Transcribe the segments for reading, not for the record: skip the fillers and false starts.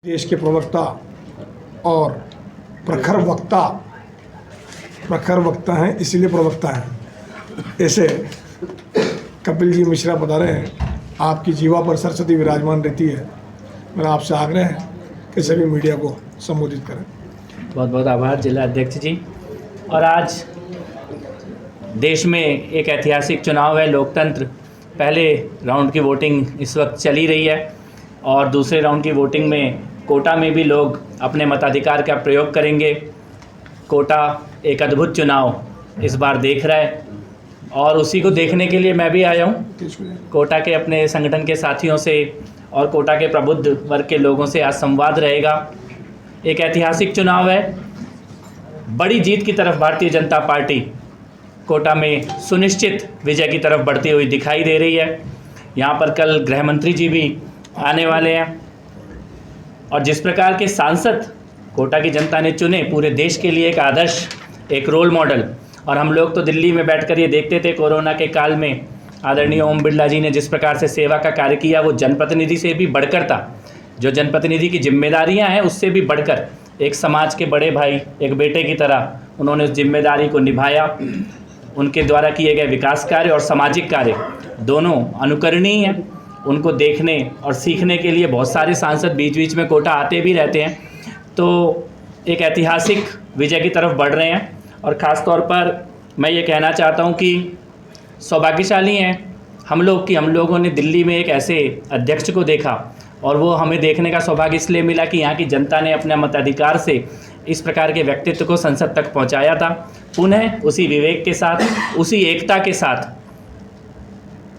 देश के प्रवक्ता और प्रखर वक्ता हैं, इसीलिए प्रवक्ता हैं। ऐसे कपिल जी मिश्रा पधारे हैं, आपकी जीवा पर सरस्वती विराजमान रहती है। मेरा आपसे आग्रह है कि सभी मीडिया को संबोधित करें। बहुत बहुत आभार जिला अध्यक्ष जी। और आज देश में एक ऐतिहासिक चुनाव है, लोकतंत्र। पहले राउंड की वोटिंग इस वक्त चली रही है और दूसरे राउंड की वोटिंग में कोटा में भी लोग अपने मताधिकार का प्रयोग करेंगे। कोटा एक अद्भुत चुनाव इस बार देख रहा है और उसी को देखने के लिए मैं भी आया हूँ। कोटा के अपने संगठन के साथियों से और कोटा के प्रबुद्ध वर्ग के लोगों से आज संवाद रहेगा। एक ऐतिहासिक चुनाव है। बड़ी जीत की तरफ भारतीय जनता पार्टी कोटा में सुनिश्चित विजय की तरफ बढ़ती हुई दिखाई दे रही है। यहाँ पर कल गृह मंत्री जी भी आने वाले हैं और जिस प्रकार के सांसद कोटा की जनता ने चुने, पूरे देश के लिए एक आदर्श, एक रोल मॉडल। और हम लोग तो दिल्ली में बैठकर ये देखते थे कोरोना के काल में आदरणीय ओम बिरला जी ने जिस प्रकार से सेवा का कार्य किया, वो जनप्रतिनिधि से भी बढ़कर था। जो जनप्रतिनिधि की जिम्मेदारियां हैं उससे भी बढ़कर एक समाज के बड़े भाई, एक बेटे की तरह उन्होंने उस जिम्मेदारी को निभाया। उनके द्वारा किए गए विकास कार्य और सामाजिक कार्य दोनों अनुकरणीय हैं। उनको देखने और सीखने के लिए बहुत सारे सांसद बीच बीच में कोटा आते भी रहते हैं। तो एक ऐतिहासिक विजय की तरफ बढ़ रहे हैं और ख़ास तौर पर मैं ये कहना चाहता हूँ कि सौभाग्यशाली हैं हम लोग कि हम लोगों ने दिल्ली में एक ऐसे अध्यक्ष को देखा और वो हमें देखने का सौभाग्य इसलिए मिला कि यहाँ की जनता ने अपने मताधिकार से इस प्रकार के व्यक्तित्व को संसद तक पहुँचाया था। पुनः उसी विवेक के साथ, उसी एकता के साथ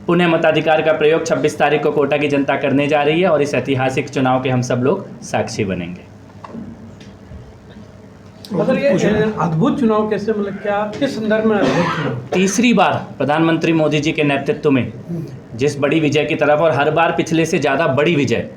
पुनः मताधिकार का प्रयोग 26 तारीख को कोटा की जनता करने जा रही है और इस ऐतिहासिक चुनाव के हम सब लोग साक्षी बनेंगे। मतलब ये अद्भुत चुनाव कैसे, मतलब क्या, किस संदर्भ में अद्भुत चुनाव? तीसरी बार प्रधानमंत्री मोदी जी के नेतृत्व में जिस बड़ी विजय की तरफ, और हर बार पिछले से ज़्यादा बड़ी विजय,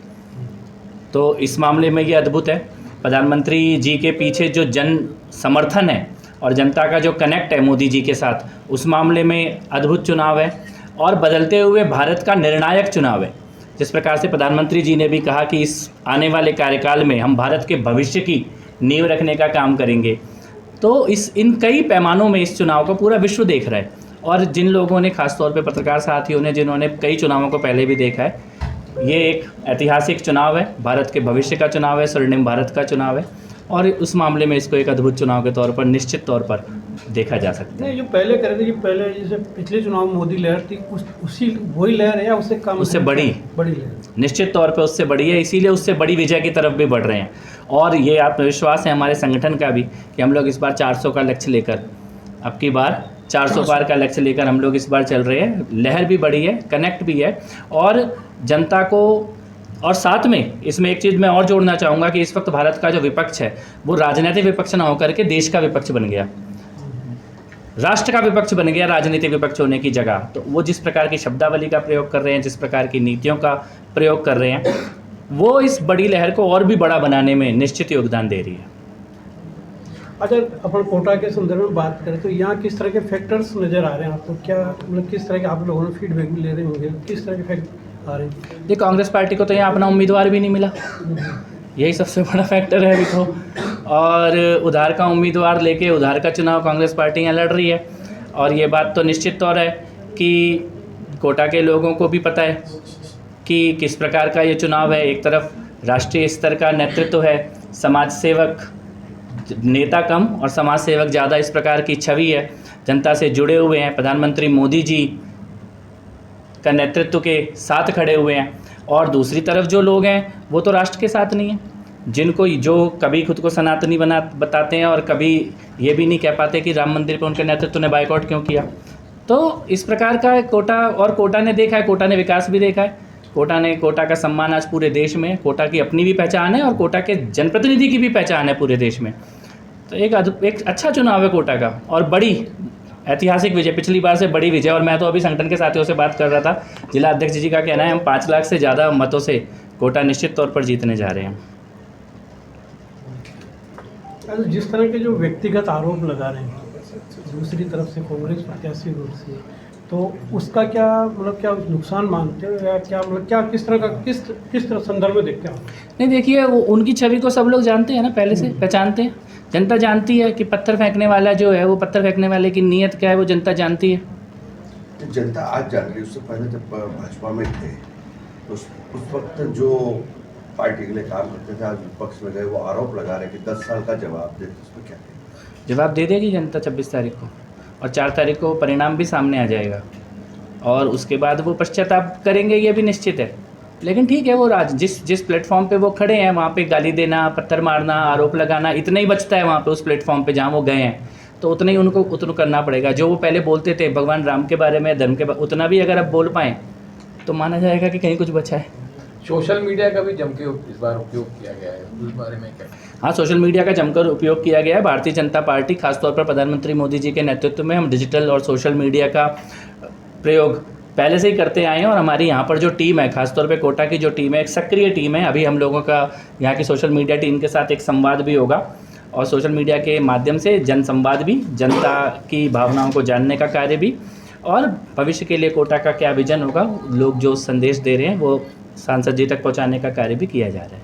तो इस मामले में ये अद्भुत है। प्रधानमंत्री जी के पीछे जो जन समर्थन है और जनता का जो कनेक्ट है मोदी जी के साथ, उस मामले में अद्भुत चुनाव है और बदलते हुए भारत का निर्णायक चुनाव है। जिस प्रकार से प्रधानमंत्री जी ने भी कहा कि इस आने वाले कार्यकाल में हम भारत के भविष्य की नींव रखने का काम करेंगे, तो इन कई पैमानों में इस चुनाव को पूरा विश्व देख रहा है। और जिन लोगों ने, खासतौर पे पत्रकार साथियों ने, जिन्होंने कई चुनावों को पहले भी देखा है, ये एक ऐतिहासिक चुनाव है, भारत के भविष्य का चुनाव है, स्वर्णिम भारत का चुनाव है और उस मामले में इसको एक अद्भुत चुनाव के तौर पर निश्चित तौर पर देखा जा सकता है। नहीं, जो पहले करे थे, पहले जैसे पिछले चुनाव में मोदी लहर थी, उसी वही लहर है या उससे कम? उससे बड़ी लहर, निश्चित तौर पे उससे बड़ी है, इसीलिए उससे बड़ी विजय की तरफ भी बढ़ रहे हैं। और ये आत्मविश्वास है हमारे संगठन का भी कि हम लोग इस बार 400 का लक्ष्य लेकर, अब की बार 400 पार का लक्ष्य लेकर हम लोग इस बार चल रहे हैं। लहर भी बड़ी है, कनेक्ट भी है और जनता को, और साथ में इसमें एक चीज़ मैं और जोड़ना चाहूँगा कि इस वक्त भारत का जो विपक्ष है वो राजनीतिक विपक्ष ना होकर के देश का विपक्ष बन गया, राष्ट्र का विपक्ष बन गया राजनीतिक विपक्ष होने की जगह। तो वो जिस प्रकार की शब्दावली का प्रयोग कर रहे हैं, जिस प्रकार की नीतियों का प्रयोग कर रहे हैं, वो इस बड़ी लहर को और भी बड़ा बनाने में निश्चित योगदान दे रही है। अच्छा, अपन कोटा के संदर्भ में बात करें तो यहाँ किस तरह के फैक्टर्स नज़र आ रहे हैं आपको? क्या मतलब किस तरह के आप लोगों ने फीडबैक भी ले रहे होंगे, किस तरह के फैक्टर आ रहे हैं? ये कांग्रेस पार्टी को तो यहाँ अपना उम्मीदवार भी नहीं मिला, यही सबसे बड़ा फैक्टर है अभी तो। और उधार का उम्मीदवार लेके उधार का चुनाव कांग्रेस पार्टी यहाँ लड़ रही है। और ये बात तो निश्चित तौर है कि कोटा के लोगों को भी पता है कि किस प्रकार का ये चुनाव है। एक तरफ राष्ट्रीय स्तर का नेतृत्व है, समाज सेवक नेता कम और समाज सेवक ज़्यादा, इस प्रकार की छवि है, जनता से जुड़े हुए हैं, प्रधानमंत्री मोदी जी का नेतृत्व के साथ खड़े हुए हैं। और दूसरी तरफ जो लोग हैं वो तो राष्ट्र के साथ नहीं हैं, जिनको जो कभी खुद को सनातनी बताते हैं और कभी ये भी नहीं कह पाते कि राम मंदिर पर उनके नेतृत्व ने बाइकआउट क्यों किया। तो इस प्रकार का कोटा, और कोटा ने देखा है, कोटा ने विकास भी देखा है, कोटा का सम्मान आज पूरे देश में, कोटा की अपनी भी पहचान है और कोटा के जनप्रतिनिधि की भी पहचान है पूरे देश में। तो एक अच्छा चुनाव है कोटा का और बड़ी ऐतिहासिक विजय, पिछली बार से बड़ी विजय। और मैं तो अभी संगठन के साथियों से बात कर रहा था, जिला अध्यक्ष जी का कहना है हम 5 लाख से ज़्यादा मतों से कोटा निश्चित तौर पर जीतने जा रहे हैं। जिस तरह के जो व्यक्तिगत आरोप लगा रहे हैं दूसरी तरफ से कांग्रेस प्रत्याशी रूप से, तो उसका क्या मतलब क्या नुकसान मानते हो या क्या मतलब क्या किस तरह का किस तरह संदर्भ में देखते हो आप? नहीं देखिए, वो उनकी छवि को सब लोग जानते हैं ना, पहले से पहचानते हैं। जनता जानती है कि पत्थर फेंकने वाला जो है, वो पत्थर फेंकने वाले की नीयत क्या है, वो जनता जानती है। तो जनता आज जान रही है, उससे पहले जब भाजपा में थे उस वक्त जो पार्टी के लिए काम करते थे, आज विपक्ष में गए, वो आरोप लगा रहे कि 10 साल का जवाब दे, उसमें क्या है? जवाब दे देगी जनता 26 तारीख को, और 4 तारीख को परिणाम भी सामने आ जाएगा, और उसके बाद वो पश्चाताप करेंगे, ये भी निश्चित है। लेकिन ठीक है, वो जिस प्लेटफॉर्म पे वो खड़े हैं, वहाँ पे गाली देना, पत्थर मारना, आरोप लगाना, इतना ही बचता है वहाँ पे उस प्लेटफॉर्म पे जहाँ वो गए हैं, तो उतना ही उनको करना पड़ेगा। जो वो पहले बोलते थे भगवान राम के बारे में, धर्म के बारे, उतना भी अगर अब बोल पाएँ तो माना जाएगा कि कहीं कुछ बचा है। सोशल मीडिया का भी जम के इस बार उपयोग किया गया है, उस बारे में क्या? हाँ, सोशल मीडिया का जमकर उपयोग किया गया है। भारतीय जनता पार्टी, खासतौर पर प्रधानमंत्री मोदी जी के नेतृत्व में, हम डिजिटल और सोशल मीडिया का प्रयोग पहले से ही करते आए हैं, और हमारी यहाँ पर जो टीम है, खासतौर पे कोटा की जो टीम है, एक सक्रिय टीम है। अभी हम लोगों का यहाँ की सोशल मीडिया टीम के साथ एक संवाद भी होगा, और सोशल मीडिया के माध्यम से जन संवाद भी, जनता की भावनाओं को जानने का कार्य भी, और भविष्य के लिए कोटा का क्या विजन होगा, लोग जो संदेश दे रहे हैं वो सांसद जी तक पहुँचाने का कार्य भी किया जा रहा है।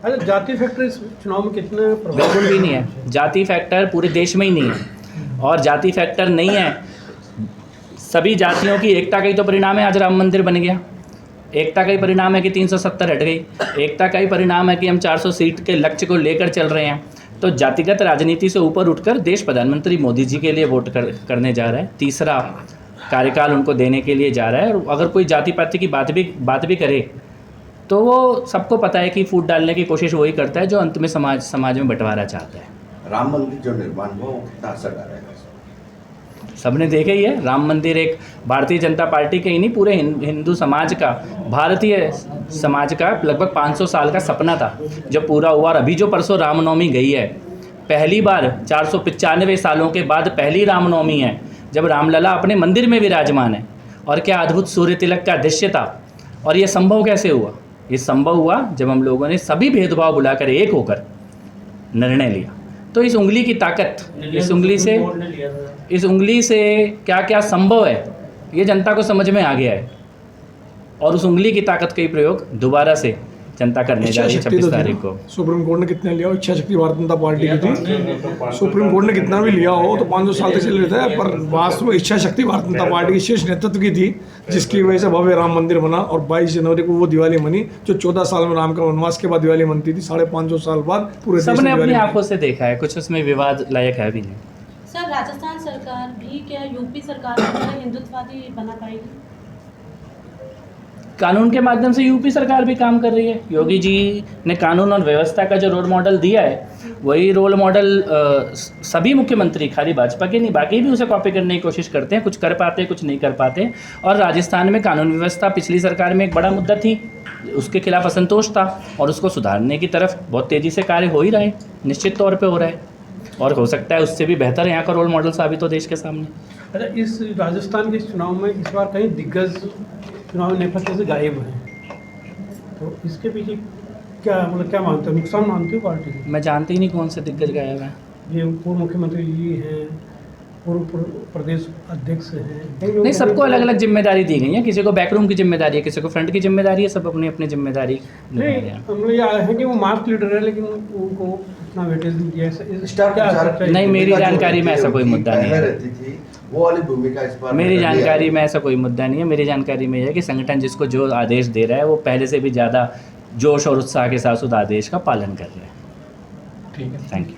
अच्छा, जाति फैक्टर इस चुनाव में कितने बिल्कुल भी नहीं है। जाति फैक्टर पूरे देश में ही नहीं है, और जाति फैक्टर नहीं है, सभी जातियों की एकता का ही तो परिणाम है आज राम मंदिर बन गया। एकता का ही परिणाम है कि 370 हट गई। एकता का ही परिणाम है कि हम 400 सीट के लक्ष्य को लेकर चल रहे हैं। तो जातिगत राजनीति से ऊपर उठकर देश प्रधानमंत्री मोदी जी के लिए वोट करने जा रहा है, तीसरा कार्यकाल उनको देने के लिए जा रहा है। और अगर कोई जाति पाति की बात भी करे तो वो सबको पता है कि फूट डालने की कोशिश वही करता है जो अंत में समाज में बंटवारा चाहता है। राम मंदिर जो निर्माण हुआ वो कितना असर डालेगा? सबने देखा ही है, राम मंदिर एक भारतीय जनता पार्टी के ही नहीं, पूरे हिंदू समाज का, भारतीय समाज का लगभग 500 साल का सपना था जो पूरा हुआ। और अभी जो परसों रामनवमी गई है, पहली बार 495 सालों के बाद पहली रामनवमी है जब रामलला अपने मंदिर में विराजमान है। और क्या अद्भुत सूर्य तिलक का दृश्य था। और ये संभव कैसे हुआ? ये संभव हुआ जब हम लोगों ने सभी भेदभाव बुलाकर एक होकर निर्णय लिया। तो इस उंगली की ताकत, इस उंगली से क्या क्या संभव है ये जनता को समझ में आ गया है, और उस उंगली की ताकत का ही प्रयोग दोबारा से जनता करने जा रही है 26 तारीख को। सुप्रीम कोर्ट ने कितना लिया हो, इच्छा शक्ति भारतीय जनता पार्टी की थी। सुप्रीम कोर्ट ने कितना भी लिया हो तो 500 साल तक चल रहा है, पर वास्तव में इच्छा शक्ति भारतीय जनता पार्टी की शीर्ष नेतृत्व की थी, जिसकी वजह से भव्य राम मंदिर बना। और 22 जनवरी को वो दिवाली मनी जो 14 साल में राम का वनवास के बाद दिवाली मनती थी। 550 साल बाद पूरे देश सबने में अपनी आंखों से देखा है, कुछ उसमें विवाद लायक है भी नहीं। सर, राजस्थान सरकार भी क्या यूपी सरकार हिंदुत्ववादी बना पाएगी? कानून के माध्यम से यूपी सरकार भी काम कर रही है। योगी जी ने कानून और व्यवस्था का जो रोल मॉडल दिया है, वही रोल मॉडल सभी मुख्यमंत्री, खाली भाजपा के नहीं, बाकी भी उसे कॉपी करने की कोशिश करते हैं। कुछ कर पाते हैं, कुछ नहीं कर पाते। और राजस्थान में कानून व्यवस्था पिछली सरकार में एक बड़ा मुद्दा थी, उसके खिलाफ असंतोष था, और उसको सुधारने की तरफ बहुत तेज़ी से कार्य हो ही रहा है, निश्चित तौर पर हो रहा है, और हो सकता है उससे भी बेहतर यहाँ का रोल मॉडल साबित हो देश के सामने। अच्छा, इस राजस्थान के इस चुनाव में इस बार कहीं दिग्गज चुनाव नेपथ्य से गायब हैं, तो इसके पीछे क्या मतलब क्या मानते हो, नुकसान मानते हो पार्टी को? मैं जानती ही नहीं कौन से दिग्गज गायब हैं। ये पूर्व मुख्यमंत्री जी हैं, पूर्व प्रदेश अध्यक्ष हैं, नहीं, सबको अलग अलग जिम्मेदारी दी गई है। किसी को बैकरूम की जिम्मेदारी है, किसी को फ्रंट की जिम्मेदारी है, सब अपनी अपनी जिम्मेदारी निभा रहे हैं। मतलब ये है कि वो मास लीडर है लेकिन उनको इतना वेटेज नहीं दिया। स्टार प्रचारक नहीं, मेरी जानकारी में ऐसा कोई मुद्दा नहीं है। रहती थी वो वाली भूमिका इस बार मेरी जानकारी में ऐसा कोई मुद्दा नहीं है। मेरी जानकारी में यह है कि संगठन जिसको जो आदेश दे रहा है वो पहले से भी ज़्यादा जोश और उत्साह के साथ उस आदेश का पालन कर रहे हैं। ठीक है, थैंक यू।